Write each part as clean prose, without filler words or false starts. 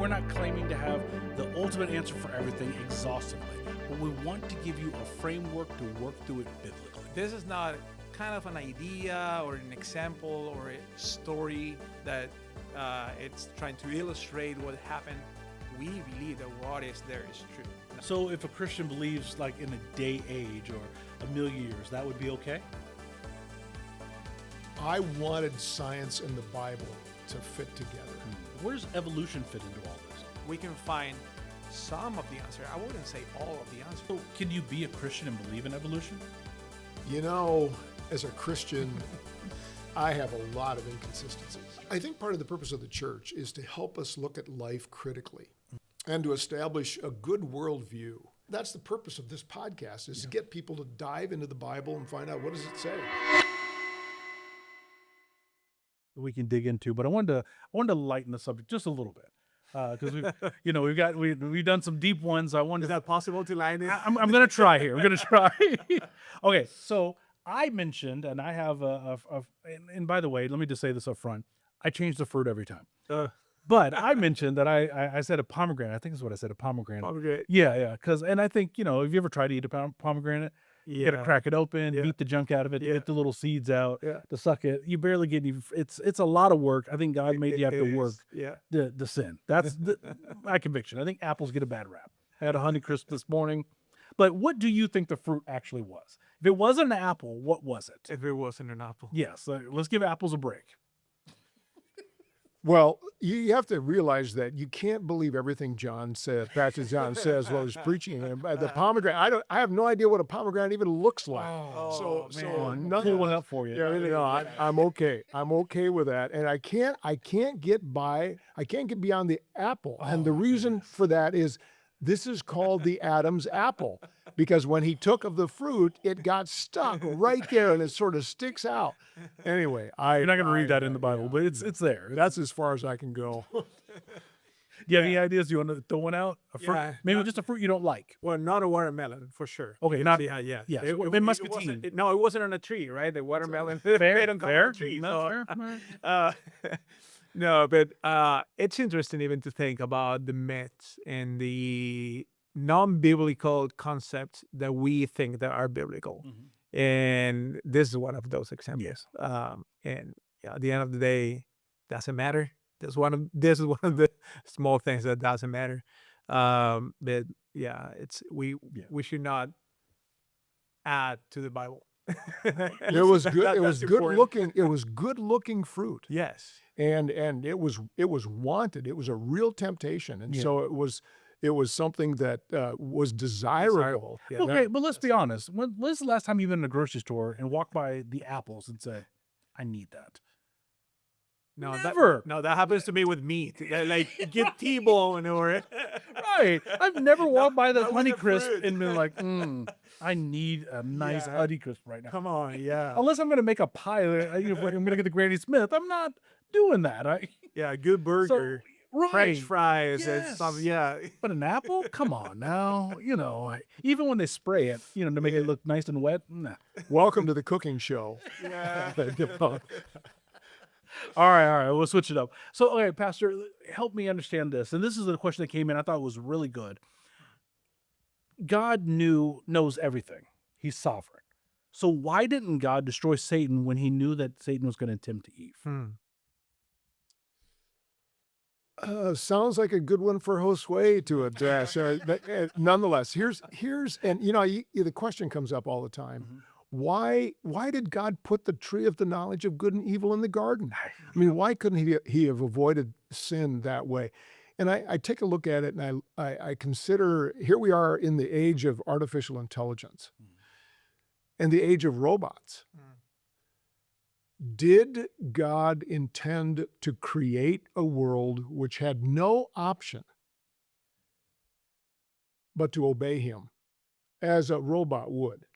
we're not claiming to have the ultimate answer for everything exhaustively, but we want to give you a framework to work through it biblically. This is not kind of an idea or an example or a story that it's trying to illustrate what happened. We believe that what is there is true. So if a Christian believes like in a day age or a million years, that would be okay? I wanted science and the Bible to fit together. Where does evolution fit into all this? We can find some of the answer. I wouldn't say all of the answer. So can you be a Christian and believe in evolution? You know, as a Christian, I have a lot of inconsistencies. I think part of the purpose of the church is to help us look at life critically and to establish a good worldview. That's the purpose of this podcast, is to get people to dive into the Bible and find out, what does it say? We can dig into, but I wanted to lighten the subject just a little bit because we've done some deep ones. I wanted. Is that possible to line it? I'm going to try here. I'm going to try. Okay, so I mentioned, and I have and by the way, let me just say this up front. I change the fruit every time. But I mentioned that I said a pomegranate. I think is what I said, a pomegranate. Pomegranate. Yeah. And I think, have you ever tried to eat a pomegranate? You gotta crack it open, beat the junk out of it, get the little seeds out, to suck it. You barely get any. It's a lot of work. I think God made you have to work the sin. That's my conviction. I think apples get a bad rap. I had a Honeycrisp this morning. But what do you think the fruit actually was? If it wasn't an apple, what was it? If it wasn't an apple. Yes. Let's give apples a break. Well, you have to realize that you can't believe everything Pastor John says while he's preaching. And the pomegranate, I have no idea what a pomegranate even looks like. Oh, so Pull one up for you. Yeah, no, I'm okay. I'm okay with that, and I can't get beyond the apple. And the reason for that is this is called the Adam's apple, because when he took of the fruit, it got stuck right there, and it sort of sticks out. Anyway, you're not going to read that in the Bible, but it's there. That's as far as I can go. Do you have any ideas? Do you want to throw one out? Maybe just a fruit you don't like. Well, not a watermelon for sure. Okay, not yeah. It muscatine. It wasn't on a tree, right? The watermelon. Fair. On a tree. No, fair. No, but it's interesting even to think about the myths and the non-biblical concepts that we think that are biblical. Mm-hmm. And this is one of those examples. Yes. And at the end of the day, doesn't matter. This is one of the small things that doesn't matter. But yeah, we should not add to the Bible. It was good. It was good looking. It was good looking fruit. Yes. And it was wanted. It was a real temptation, and so it was something that was desirable. Yeah, okay, but let's be honest. When's the last time you've been in a grocery store and walked by the apples and said, "I need that"? No, never. That happens to me with meat. Like get T-bone or right. I've never walked by the Honeycrisp and been like, I need a nice Honeycrisp right now. Come on, yeah. Unless I'm going to make a pie, I'm going to get the Granny Smith. I'm not doing that. Good burger, French fries, and stuff. Yeah, but an apple? Come on now. Even when they spray it, to make it look nice and wet. Nah. Welcome to the cooking show. Yeah. All right. We'll switch it up. So, okay, Pastor, help me understand this. And this is a question that came in. I thought it was really good. God knows everything. He's sovereign. So why didn't God destroy Satan when he knew that Satan was going to tempt Eve? Sounds like a good one for Josue to address. Nonetheless, here's and the question comes up all the time. Mm-hmm. Why did God put the tree of the knowledge of good and evil in the garden? I mean, why couldn't he have avoided sin that way? And I take a look at it and I consider, here we are in the age of artificial intelligence and the age of robots. Did God intend to create a world which had no option but to obey him as a robot would?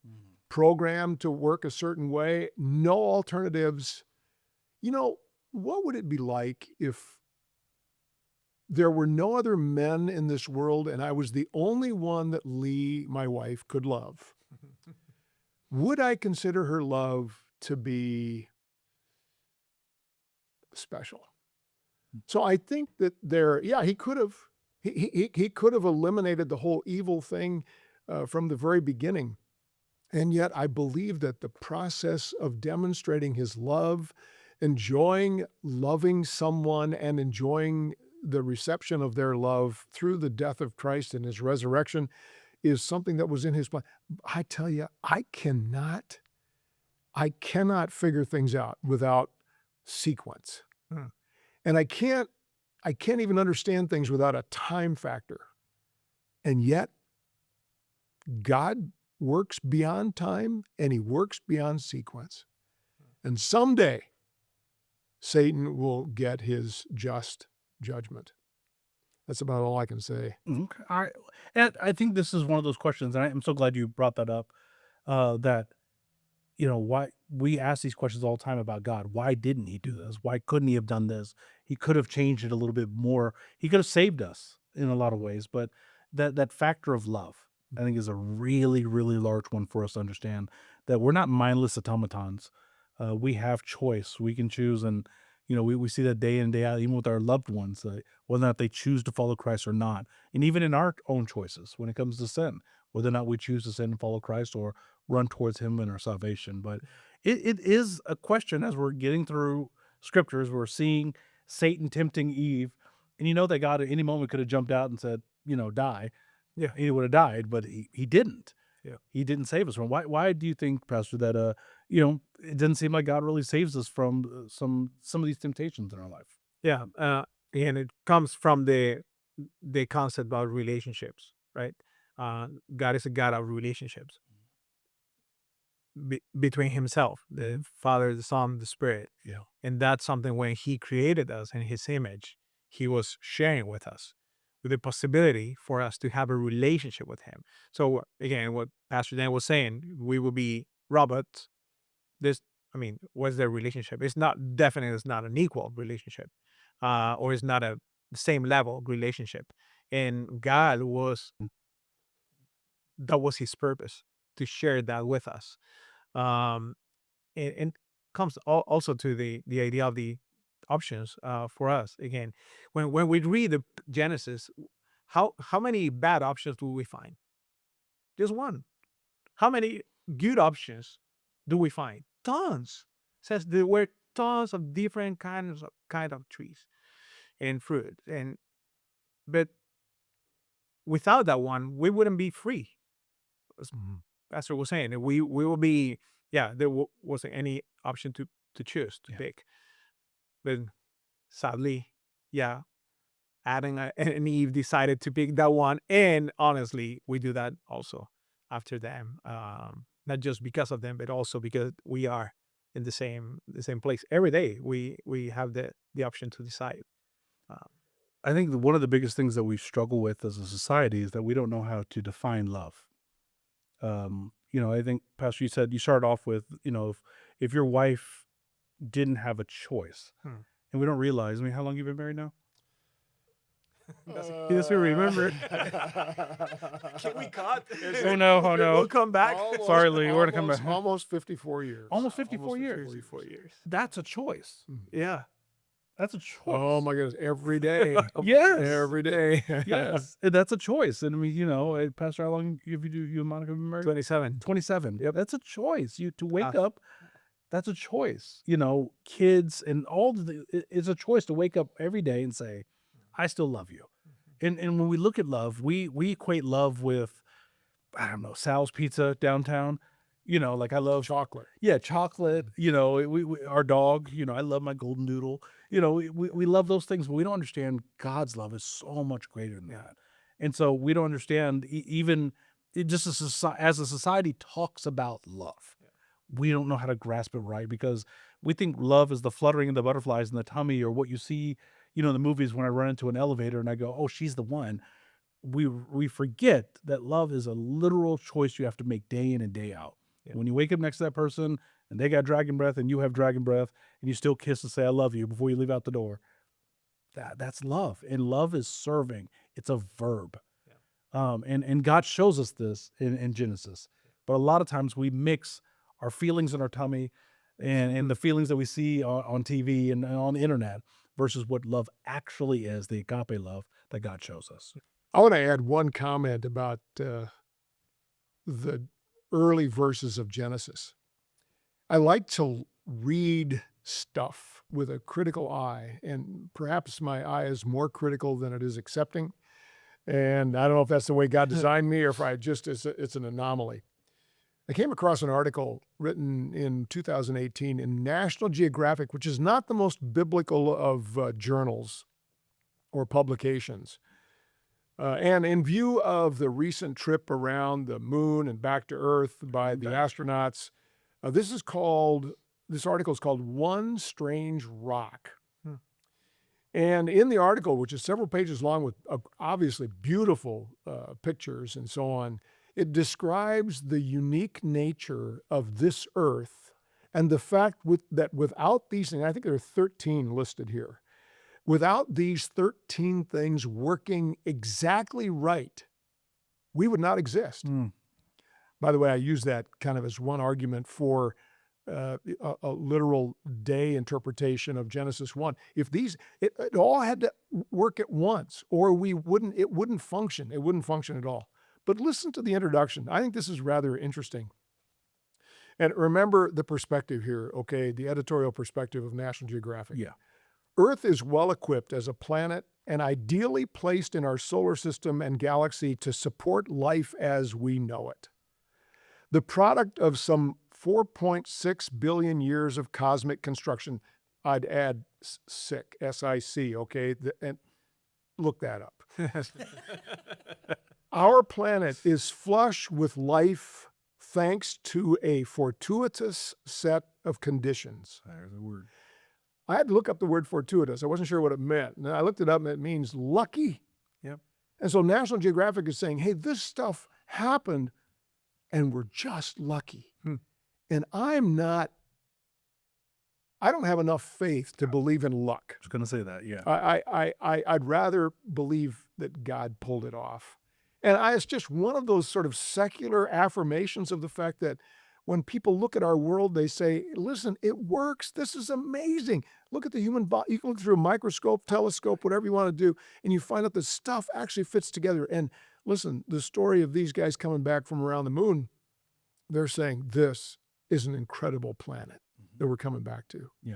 Programmed to work a certain way, no alternatives. What would it be like if there were no other men in this world and I was the only one that Lee, my wife, could love? Would I consider her love to be special? So I think that he could have, he could have eliminated the whole evil thing from the very beginning. And yet I believe that the process of demonstrating his love, enjoying loving someone and enjoying the reception of their love through the death of Christ and his resurrection is something that was in his plan. I tell you, I cannot figure things out without sequence. Hmm. And I can't even understand things without a time factor. And yet God works beyond time and he works beyond sequence. And someday Satan will get his just judgment. That's about all I can say. Okay. And I think this is one of those questions, and I'm so glad you brought that up, that, why we ask these questions all the time about God. Why didn't he do this? Why couldn't he have done this? He could have changed it a little bit more. He could have saved us in a lot of ways, but that factor of love, I think, is a really, really large one for us to understand, that we're not mindless automatons. We have choice. We can choose, and we see that day in and day out, even with our loved ones, whether or not they choose to follow Christ or not, and even in our own choices when it comes to sin, whether or not we choose to sin and follow Christ or run towards Him in our salvation. But it is a question as we're getting through scriptures. We're seeing Satan tempting Eve, and that God at any moment could have jumped out and said, die. Yeah. He would have died, but he didn't. Yeah. He didn't save us from. Why do you think, Pastor, that it doesn't seem like God really saves us from some of these temptations in our life? Yeah. And it comes from the concept about relationships, right? God is a God of relationships between himself, the Father, the Son, the Spirit. Yeah. And that's something when he created us in his image, he was sharing with us, with the possibility for us to have a relationship with him. So again, what Pastor Dan was saying, we will be robots. What's their relationship? It's not an equal relationship, or it's not the same level relationship. And that was his purpose, to share that with us. And comes also to the idea of the options for us. Again, when we read the Genesis, how many bad options do we find? Just one. How many good options do we find? Tons. It says there were tons of different kind of trees and fruit, but without that one, we wouldn't be free. As Pastor was saying, we will be. Yeah, there wasn't any option to choose to pick, but sadly, yeah, Adam and Eve decided to pick that one, and honestly, we do that also after them. Not just because of them, but also because we are in the same place every day. We have the option to decide. I think one of the biggest things that we struggle with as a society is that we don't know how to define love. I think, Pastor, you said you started off with, if your wife didn't have a choice, and we don't realize. How long you been married now? He doesn't remember. Can we cut? Oh no! We'll come back. Sorry, Lee. We're gonna come back. Almost 54 years. Almost 54 years. 54 years. That's a choice. Yeah. That's a choice. Oh my goodness! Every day. Yes. Every day. Yes. And that's a choice. And Pastor, how long have you and Monica been married? 27. 27. Yep. That's a choice. To wake up. That's a choice. Kids and it's a choice to wake up every day and say, I still love you. And when we look at love, we equate love with, I don't know, Sal's Pizza downtown. Like I love chocolate. Yeah, chocolate. Our dog. I love my golden doodle. We love those things, but we don't understand God's love is so much greater than that. And so we don't understand even just as a society talks about love, we don't know how to grasp it right, because we think love is the fluttering of the butterflies in the tummy, or what you see, in the movies when I run into an elevator and I go, oh, she's the one. We forget that love is a literal choice you have to make day in and day out. Yeah. When you wake up next to that person and they got dragon breath and you have dragon breath, and you still kiss and say, I love you before you leave out the door. That's love. And love is serving. It's a verb. Yeah. And God shows us this in Genesis. But a lot of times we mix our feelings in our tummy and the feelings that we see on TV and on the internet versus what love actually is, the agape love that God shows us. I want to add one comment about the early verses of Genesis. I like to read stuff with a critical eye, and perhaps my eye is more critical than it is accepting. And I don't know if that's the way God designed me or if it's an anomaly. I came across an article written in 2018 in National Geographic, which is not the most biblical of journals or publications. And in view of the recent trip around the moon and back to Earth by the astronauts, this article is called One Strange Rock. And in the article, which is several pages long with obviously beautiful pictures and so on, it describes the unique nature of this Earth and the fact that without these things, I think there are 13 listed here, without these 13 things working exactly right, we would not exist. By the way, I use that kind of as one argument for a literal day interpretation of Genesis 1. If it all had to work at once, or it wouldn't function. It wouldn't function at all. But listen to the introduction. I think this is rather interesting. And remember the perspective here, okay? The editorial perspective of National Geographic. Yeah. Earth is well equipped as a planet and ideally placed in our solar system and galaxy to support life as we know it. The product of some 4.6 billion years of cosmic construction. I'd add SIC, S-I-C, okay? And look that up. Our planet is flush with life thanks to a fortuitous set of conditions. There's a word. I had to look up the word fortuitous. I wasn't sure what it meant. And I looked it up and it means lucky. Yep. And so National Geographic is saying, hey, this stuff happened and we're just lucky. And I don't have enough faith to believe in luck. I was going to say that, yeah. I'd rather believe that God pulled it off. And it's just one of those sort of secular affirmations of the fact that when people look at our world, they say, listen, it works. This is amazing. Look at the human body. You can look through a microscope, telescope, whatever you want to do, and you find out the stuff actually fits together. And listen, the story of these guys coming back from around the moon, they're saying this is an incredible planet that we're coming back to. Yeah.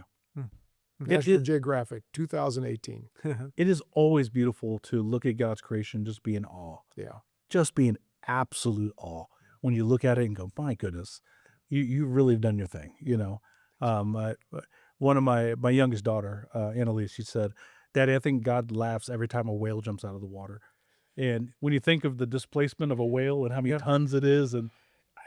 National Geographic, 2018. It is always beautiful to look at God's creation, just be in awe. Yeah. Just be in absolute awe. When you look at it and go, my goodness, you really have done your thing, you know. One of my youngest daughter, Annalise, she said, Daddy, I think God laughs every time a whale jumps out of the water. And when you think of the displacement of a whale and how many tons it is, and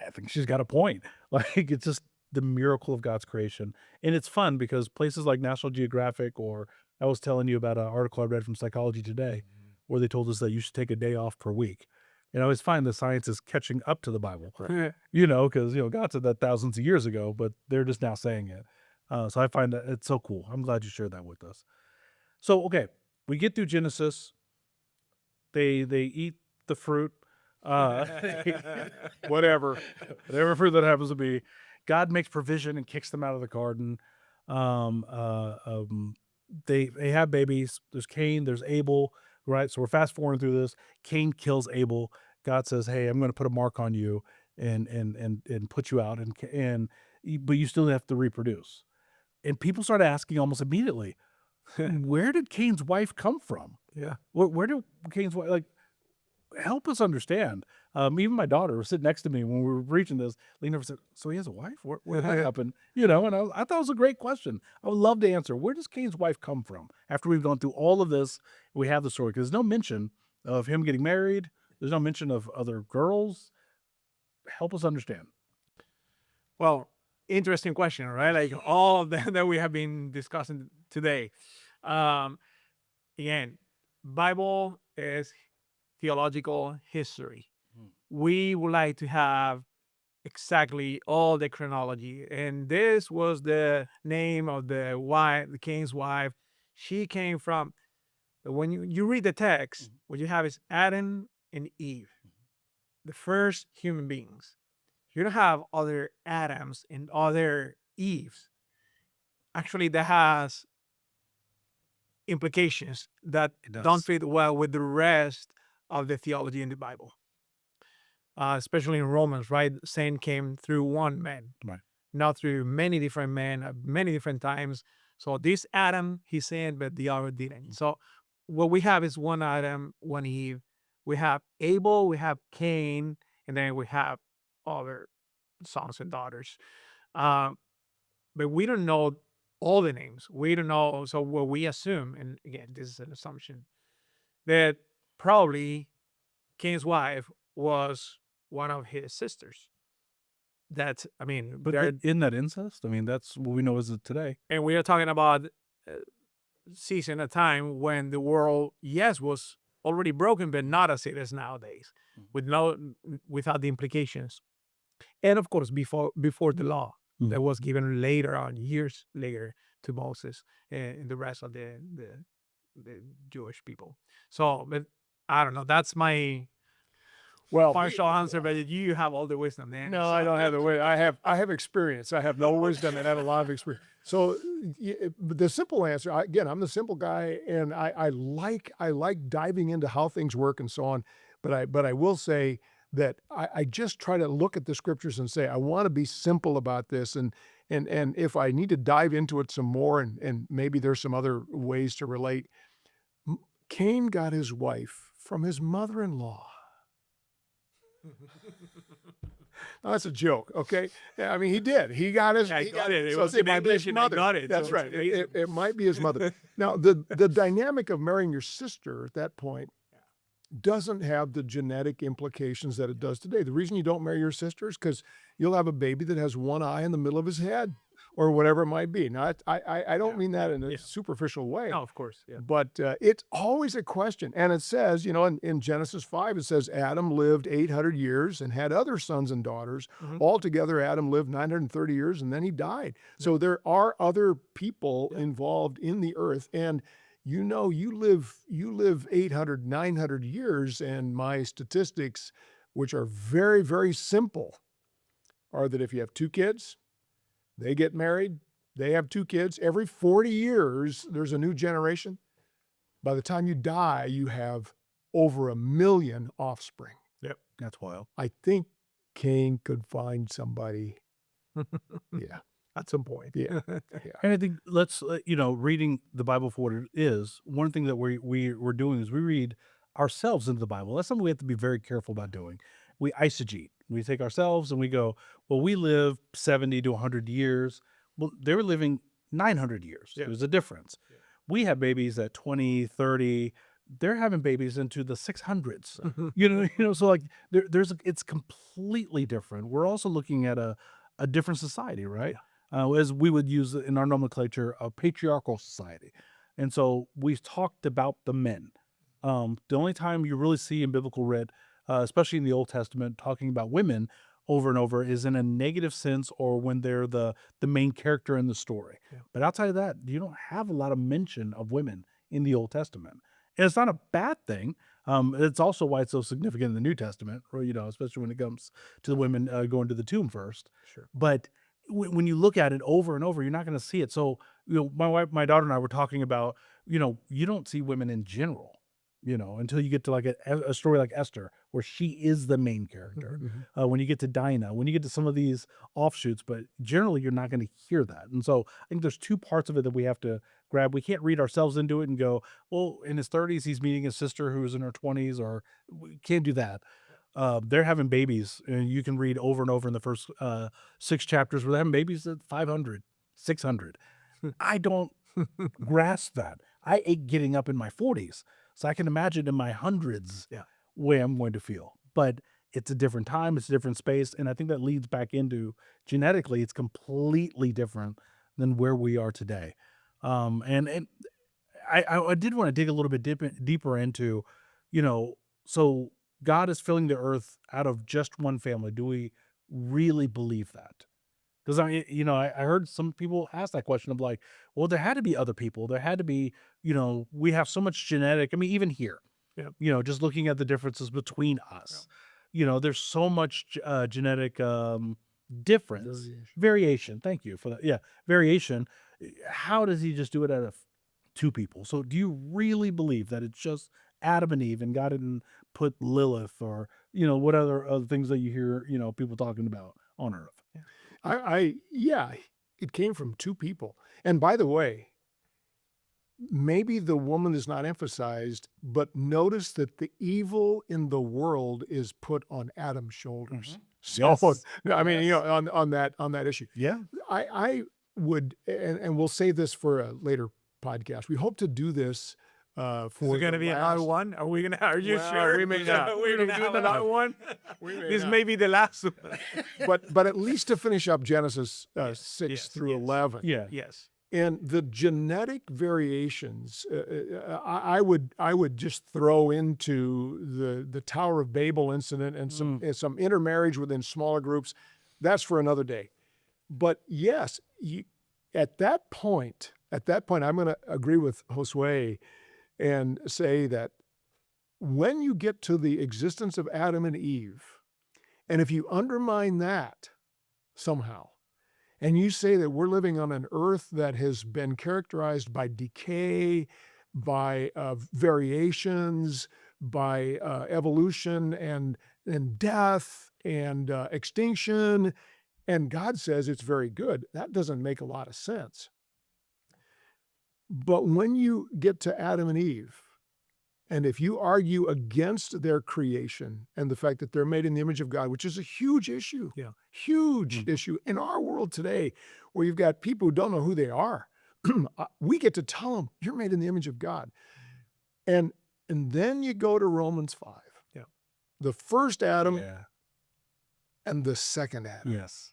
I think she's got a point. Like, it's just the miracle of God's creation. And it's fun because places like National Geographic, or I was telling you about an article I read from Psychology Today, where they told us that you should take a day off per week. And I always find that science is catching up to the Bible, you know, because, you know, God said that thousands of years ago, but they're just now saying it. So I find that it's so cool. I'm glad you shared that with us. So, okay, we get through Genesis. They eat the fruit. Whatever fruit that happens to be. God makes provision and kicks them out of the garden. They have babies. There's Cain, there's Abel, right? So we're fast forwarding through this. Cain kills Abel. God says, hey, I'm going to put a mark on you and put you out, but you still have to reproduce. And people start asking almost immediately, where did Cain's wife come from? Yeah. Where did Cain's wife, like, help us understand. Even my daughter was sitting next to me when we were reaching this. Leaned over and said, so he has a wife? Where did that happen? You know, and I thought it was a great question. I would love to answer. Where does Cain's wife come from? After we've gone through all of this, we have the story. Because there's no mention of him getting married. There's no mention of other girls. Help us understand. Well, interesting question, right? Like all of that we have been discussing today. Again, Bible is theological history. We would like to have exactly all the chronology. And this was the name of the king's wife. She came from, when you read the text, what you have is Adam and Eve, the first human beings. You don't have other Adams and other Eves. Actually, that has implications that It does. don't fit well with the rest of the theology in the Bible. Especially in Romans, right? Sin came through one man, Right. not through many different men at many different times. So this Adam, he sinned, but the other didn't. So what we have is one Adam, one Eve. We have Abel, we have Cain, and then we have other sons and daughters. But we don't know all the names. We don't know. So what we assume, and again, this is an assumption, that probably Cain's wife was one of his sisters. But in that incest, I mean, that's what we know as it today. And we are talking about season, a time when the world, yes, was already broken, but not as it is nowadays, without the implications. And of course, before the law that was given later on, years later, to Moses and the rest of the Jewish people. So, but I don't know. That's my partial answer, but you have all the wisdom, man. No, I don't have the way. I have experience. I have no wisdom and I have a lot of experience. So the simple answer, again, I'm the simple guy, and I like diving into how things work and so on. But I will say that I just try to look at the scriptures and say, I want to be simple about this. And if I need to dive into it some more, and maybe there's some other ways to relate, Cain got his wife from his mother-in-law. No, that's a joke, okay? I mean, he did. He got his. I got it. So it might be his mother. Got it. That's So right. It might be his mother. Now, the dynamic of marrying your sister at that point doesn't have the genetic implications that it does today. The reason you don't marry your sister is because you'll have a baby that has one eye in the middle of his head, or whatever it might be. Now, I don't mean that in a superficial way. No, of course. Yeah. But it's always a question. And it says, in Genesis 5, it says Adam lived 800 years and had other sons and daughters. Altogether, Adam lived 930 years and then he died. So there are other people involved in the earth. And you live 800, 900 years, and my statistics, which are very, very simple, are that if you have two kids, they get married, they have two kids. Every 40 years, there's a new generation. By the time you die, you have over 1 million offspring. Yep. That's wild. I think Cain could find somebody. Yeah. At some point. Yeah. And I think reading the Bible for what it is, one thing that we're doing is we read ourselves into the Bible. That's something we have to be very careful about doing. We eisegete. We take ourselves and we go, well, we live 70 to 100 years. Well, they were living 900 years. Yeah. There's a difference. Yeah. We have babies at 20, 30. They're having babies into the 600s. So like it's completely different. We're also looking at a different society, right? As we would use in our nomenclature, a patriarchal society. And so we've talked about the men. The only time you really see in biblical writ, especially in the Old Testament, talking about women over and over is in a negative sense, or when they're the main character in the story. Yeah. But outside of that, you don't have a lot of mention of women in the Old Testament. And it's not a bad thing. It's also why it's so significant in the New Testament, or, especially when it comes to the women going to the tomb first. Sure. But when you look at it over and over, you're not going to see it. So, my daughter and I were talking about, you don't see women in general, until you get to like a story like Esther, where she is the main character. When you get to Dinah, when you get to some of these offshoots, but generally you're not going to hear that. And so I think there's two parts of it that we have to grab. We can't read ourselves into it and go, well, in his 30s, he's meeting his sister who's in her 20s, or we can't do that. They're having babies, and you can read over and over in the first 6 chapters where they're having babies at 500, 600. I don't grasp that. I ate getting up in my 40s, so I can imagine in my hundreds way I'm going to feel. But it's a different time, it's a different space, and I think that leads back into genetically, it's completely different than where we are today. And I did want to dig a little bit deeper into, so God is filling the earth out of just one family. Do we really believe that? Because I heard some people ask that question of like, well, there had to be other people. There had to be, we have so much genetic. I mean, even here, just looking at the differences between us, there's so much genetic difference, variation. Thank you for that. Yeah, variation. How does he just do it out of two people. So do you really believe that it's just Adam and Eve and God didn't put Lilith or, what other things that you hear, people talking about on earth? Yeah, it came from two people. And by the way, maybe the woman is not emphasized, but notice that the evil in the world is put on Adam's shoulders. Yes. I mean, on that issue. Yeah. I would, and we'll save this for a later podcast. We hope to do this for. Is it going to be another one? Are we going to? Are you sure? We may not. We're going to do another one. This not. may be the last one. but at least to finish up Genesis 6 through 11. Yeah. Yes. And the genetic variations, I would just throw into the Tower of Babel incident and some intermarriage within smaller groups. That's for another day. But yes, at that point, I'm going to agree with Josue and say that when you get to the existence of Adam and Eve, and if you undermine that somehow, and you say that we're living on an earth that has been characterized by decay, by variations, by evolution and death and extinction, and God says it's very good, that doesn't make a lot of sense. But when you get to Adam and Eve, and if you argue against their creation and the fact that they're made in the image of God, which is a huge issue, huge issue in our world today, where you've got people who don't know who they are, we get to tell them, you're made in the image of God. And then you go to Romans 5. Yeah. The first Adam and the second Adam. Yes.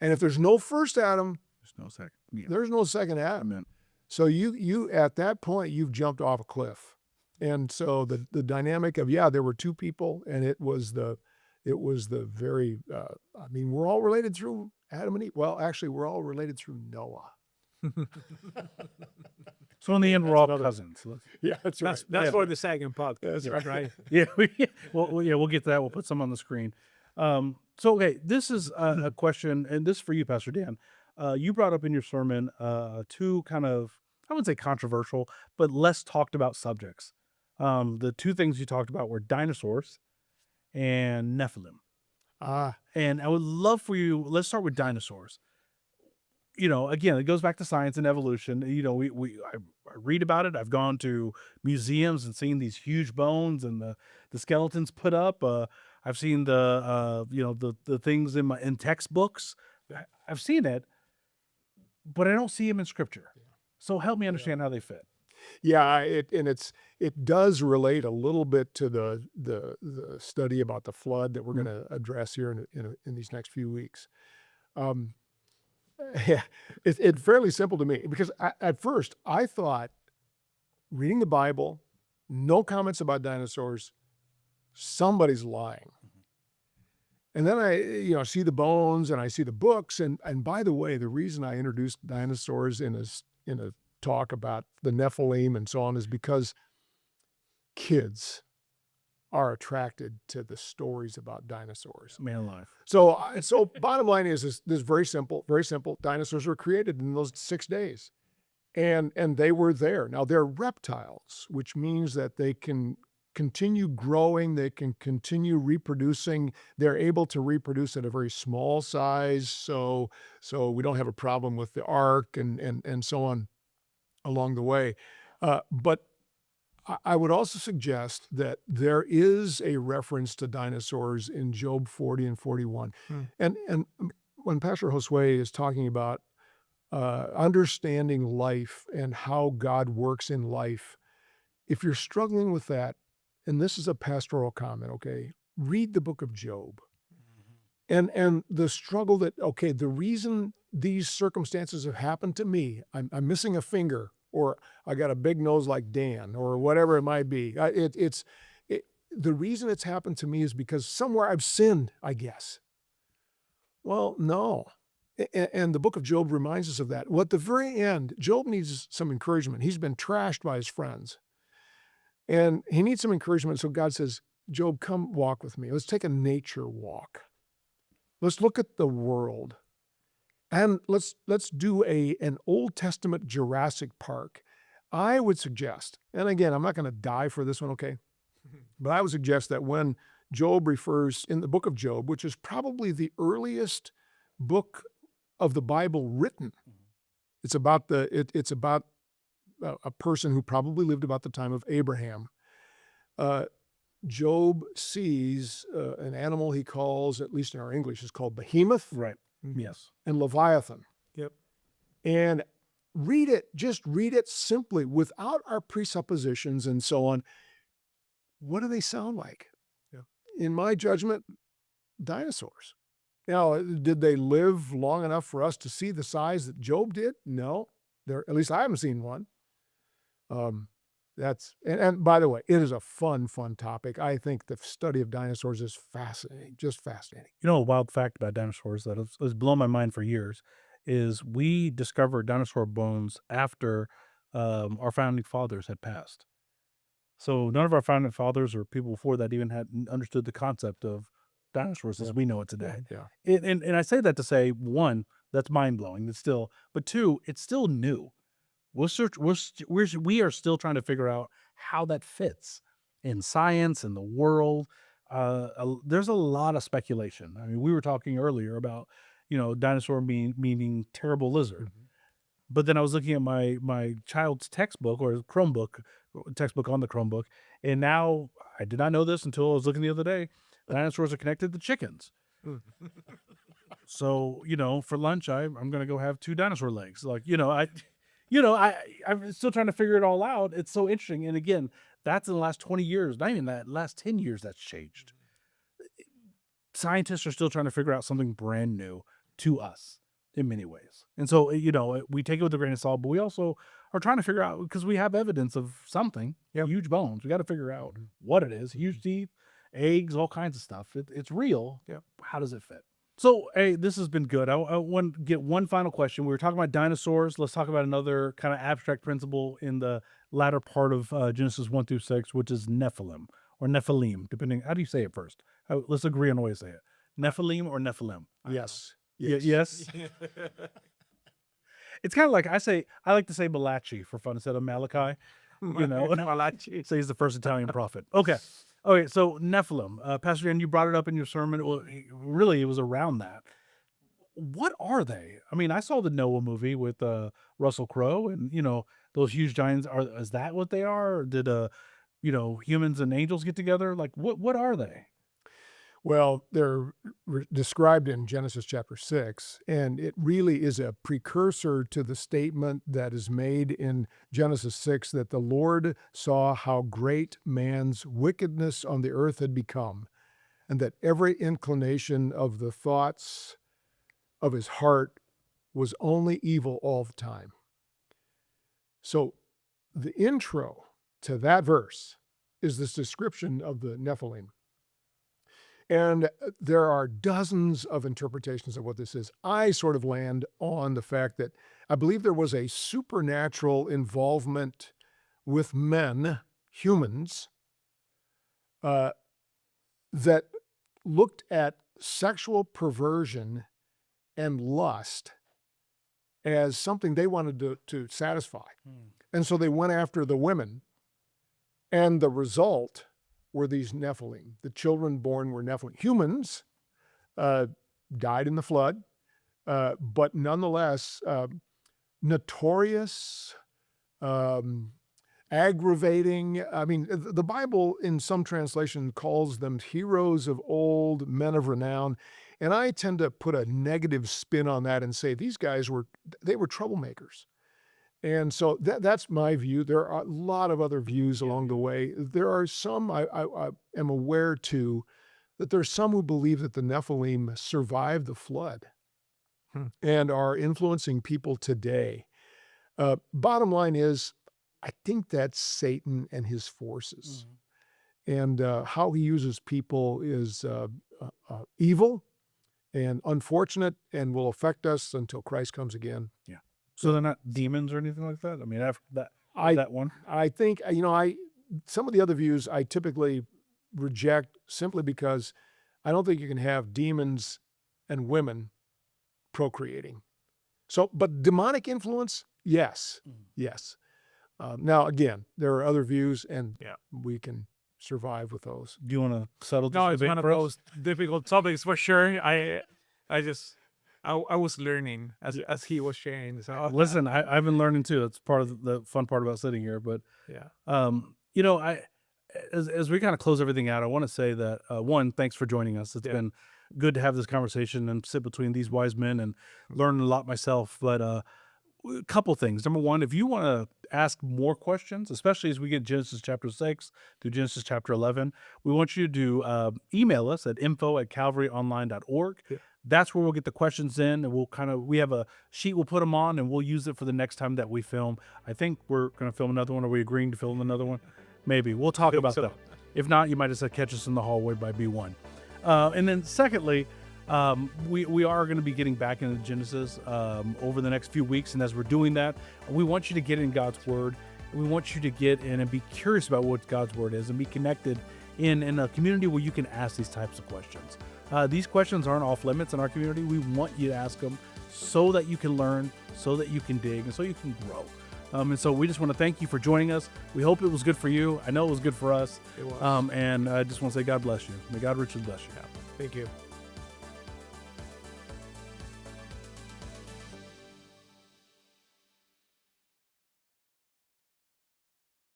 And if there's no first Adam, There's no second. Yeah. there's no second Adam. Amen. So you at that point, you've jumped off a cliff. And so the dynamic of, there were two people, and it was the very, we're all related through Adam and Eve. Well, actually, we're all related through Noah. So in the end, we're all cousins. That's right. That's for the second podcast. That's right. Yeah. We'll get to that. We'll put some on the screen. So, okay, this is a question, and this is for you, Pastor Dan. You brought up in your sermon two kind of, I wouldn't say controversial, but less talked about subjects. The two things you talked about were dinosaurs and Nephilim. And I would love for you, let's start with dinosaurs. Again, it goes back to science and evolution. I read about it. I've gone to museums and seen these huge bones and the skeletons put up. I've seen the things in textbooks. I've seen it, but I don't see them in scripture. So help me understand how they fit. Yeah, it does relate a little bit to the study about the flood that we're going to address here in these next few weeks. It's fairly simple to me because at first I thought reading the Bible, no comments about dinosaurs, somebody's lying. And then I see the bones and I see the books, and by the way, the reason I introduced dinosaurs in a talk about the Nephilim and so on is because kids are attracted to the stories about dinosaurs. Man alive. So bottom line is this very simple. Dinosaurs were created in those 6 days, and they were there. Now they're reptiles, which means that they can continue growing, they can continue reproducing. They're able to reproduce at a very small size, so we don't have a problem with the ark and so on along the way. But I would also suggest that there is a reference to dinosaurs in Job 40 and 41. And when Pastor Josue is talking about understanding life and how God works in life, if you're struggling with that, and this is a pastoral comment, okay, read the book of Job. And the struggle that, the reason these circumstances have happened to me, I'm missing a finger, or I got a big nose like Dan, or whatever it might be. The reason it's happened to me is because somewhere I've sinned, I guess. Well, no. And the book of Job reminds us of that. Well, at the very end, Job needs some encouragement. He's been trashed by his friends. And he needs some encouragement. So God says, Job, come walk with me. Let's take a nature walk. Let's look at the world. And let's do an Old Testament Jurassic Park. I would suggest, and again, I'm not going to die for this one, okay? But I would suggest that when Job refers in the book of Job, which is probably the earliest book of the Bible written, it's about a person who probably lived about the time of Abraham. Job sees an animal he calls, at least in our English, is called behemoth. Right. Yes. And Leviathan. Yep. And just read it simply without our presuppositions and so on. What do they sound like? Yeah. In my judgment, dinosaurs. Now, did they live long enough for us to see the size that Job did? No. At least I haven't seen one. And by the way, it is a fun topic. I think the study of dinosaurs is fascinating, just fascinating. You know, a wild fact about dinosaurs that has blown my mind for years is we discovered dinosaur bones after our founding fathers had passed. So none of our founding fathers or people before that even had understood the concept of dinosaurs as we know it today. Yeah. And I say that to say, one, that's mind-blowing. But two, it's still new. We are still trying to figure out how that fits in science and the world. There's a lot of speculation. I mean, we were talking earlier about, dinosaur meaning terrible lizard. But then I was looking at my child's textbook or textbook on the Chromebook, and now I did not know this until I was looking the other day. Dinosaurs are connected to chickens. So, for lunch, I'm going to go have 2 dinosaur legs. I'm still trying to figure it all out. It's so interesting. And again, that's in the last 20 years, not even that, last 10 years that's changed. Scientists are still trying to figure out something brand new to us in many ways. And so, we take it with a grain of salt, but we also are trying to figure out, because we have evidence of something, huge bones. We got to figure out what it is, huge teeth, eggs, all kinds of stuff. It's real. Yeah. How does it fit? So, hey, this has been good. I want to get one final question. We were talking about dinosaurs. Let's talk about another kind of abstract principle in the latter part of Genesis 1-6, which is Nephilim or Nephilim, depending. How do you say it first? Let's agree on the way to say it. Nephilim or Nephilim? Yes. Yes. It's kind of like I like to say Malachi for fun instead of Malachi. Malachi. Say he's the first Italian prophet. Okay, so Nephilim. Pastor Dan, you brought it up in your sermon. Well, really, it was around that. What are they? I mean, I saw the Noah movie with Russell Crowe, and those huge giants. Is that what they are? Or did humans and angels get together? Like, what are they? Well, they're described in Genesis chapter 6, and it really is a precursor to the statement that is made in Genesis 6 that the Lord saw how great man's wickedness on the earth had become, and that every inclination of the thoughts of his heart was only evil all the time. So the intro to that verse is this description of the Nephilim. And there are dozens of interpretations of what this is. I sort of land on the fact that I believe there was a supernatural involvement with men, humans, that looked at sexual perversion and lust as something they wanted to satisfy. And so they went after the women. And the result were these Nephilim. The children born were Nephilim. Humans died in the flood, but nonetheless, notorious, aggravating. I mean, the Bible in some translation calls them heroes of old, men of renown. And I tend to put a negative spin on that and say these guys were troublemakers. And so that's my view. There are a lot of other views along the way. There are some, I am aware too, that there's some who believe that the Nephilim survived the flood and are influencing people today. Bottom line is, I think that's Satan and his forces. And how he uses people is evil and unfortunate and will affect us until Christ comes again. Yeah. So they're not demons or anything like that? I mean, after that one? I think, some of the other views I typically reject simply because I don't think you can have demons and women procreating. So, but demonic influence, yes. Now, again, there are other views, and Yeah. we can survive with those. Do you want to settle this No, it's debate one of for us? those difficult topics for sure. I was learning as he was sharing. So Listen, I've been learning too. That's part of the fun part about sitting here. But yeah, as we kind of close everything out, I want to say that one, thanks for joining us. It's been good to have this conversation and sit between these wise men and learn a lot myself. But a couple things. Number one, if you want to ask more questions, especially as we get Genesis chapter 6 through Genesis chapter 11, we want you to email us at info@calvaryonline.org. Yeah. That's where we'll get the questions in, and we have a sheet we'll put them on, and we'll use it for the next time that we film. I think we're going to film another one. Are we agreeing to film another one? Maybe. We'll talk about so. that. If not, you might just catch us in the hallway by B1. And then secondly, we are going to be getting back into Genesis over the next few weeks. And as we're doing that, we want you to get in God's word. We want you to get in and be curious about what God's word is and be connected in a community where you can ask these types of questions. These questions aren't off limits in our community. We want you to ask them so that you can learn, so that you can dig, and so you can grow. And so we just want to thank you for joining us. We hope it was good for you. I know it was good for us. It was. And I just want to say God bless you. May God richly bless you. Thank you.